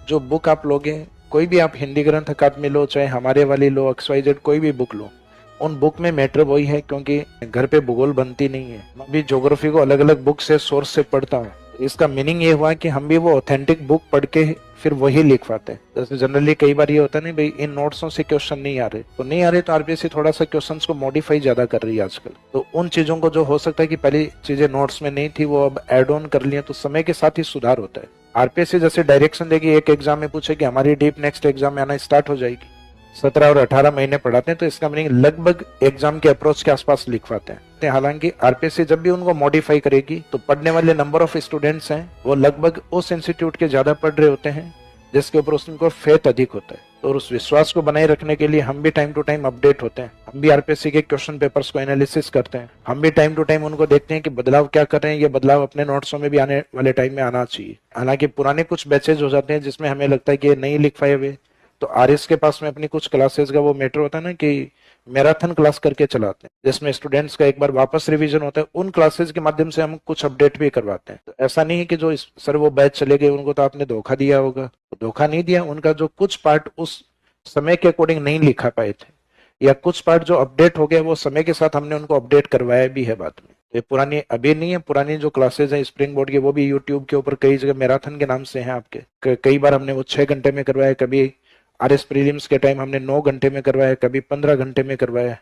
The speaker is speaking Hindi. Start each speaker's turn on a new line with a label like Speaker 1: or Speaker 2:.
Speaker 1: जो बुक आप लोगे, कोई भी आप हिंदी ग्रंथ अकादमी लो, चाहे हमारे वाली लो, XYZ कोई भी बुक लो, उन बुक में मैटर वही है, क्योंकि घर पे भूगोल बनती नहीं है। मैं भी ज्योग्राफी को अलग अलग बुक से, सोर्स से पढ़ता हूँ। इसका मीनिंग ये हुआ कि हम भी वो ऑथेंटिक बुक पढ़ के फिर वही लिख पाते हैं। जैसे जनरली कई बार ये होता है, नहीं भाई इन नोट्सों से क्वेश्चन नहीं आ रहे, तो नहीं आ रहे, तो आरपीएससी थोड़ा सा क्वेश्चंस को मॉडिफाई ज्यादा कर रही है आजकल। तो उन चीजों को जो हो सकता है कि पहले चीजें नोट्स में नहीं थी, वो अब एड ऑन कर लिया, तो समय के साथ ही सुधार होता है। आरपीएससी जैसे डायरेक्शन देगी, एक एग्जाम में पूछे कि हमारी डीप नेक्स्ट एग्जाम में आना स्टार्ट हो जाएगी, 17 और 18 महीने पढ़ाते हैं, तो इसका मीनिंग लगभग एग्जाम के अप्रोच के आसपास लिखवाते हैं। हालांकि आरपीएससी जब भी उनको मॉडिफाई करेगी, तो पढ़ने वाले नंबर ऑफ स्टूडेंट्स हैं वो लगभग उस इंस्टीट्यूट के ज्यादा पढ़ रहे होते हैं जिसके ऊपर उनको फेथ अधिक होता है। तो उस विश्वास को बनाए रखने के लिए हम भी टाइम टू टाइम अपडेट होते हैं, हम भी आरपीएससी के क्वेश्चन पेपर्स को एनालिसिस करते हैं, हम भी टाइम टू टाइम उनको देखते हैं कि बदलाव क्या कर रहे हैं, ये बदलाव अपने नोट्सों में भी आने वाले टाइम में आना चाहिए। हालांकि पुराने कुछ बैचेज हो जाते हैं जिसमें हमें लगता है कि ये नहीं लिख पाए हुए, तो आरएस के पास में अपनी कुछ क्लासेस का वो मैटर होता है ना कि मैराथन क्लास करके चलाते हैं, जिसमें स्टूडेंट्स का एक बार वापस रिवीजन होता है। उन क्लासेस के माध्यम से हम कुछ अपडेट भी करवाते हैं। तो ऐसा नहीं है कि जो सर वो बैच चले गए उनको तो आपने धोखा दिया होगा, तो धोखा नहीं दिया, उनका जो कुछ पार्ट उस समय के अकॉर्डिंग नहीं लिखा पाए थे, या कुछ पार्ट जो अपडेट हो गया वो समय के साथ हमने उनको अपडेट करवाया भी है बाद में। ये पुरानी अभी नहीं है, पुरानी जो क्लासेस हैं स्प्रिंग बोर्ड की, वो भी यूट्यूब के ऊपर कई जगह मैराथन के नाम से हैं आपके। कई बार हमने वो 6 घंटे में करवाया, कभी आरएस प्रीलिम्स के टाइम हमने 9 घंटे में करवाया, कभी 15 घंटे में करवाया।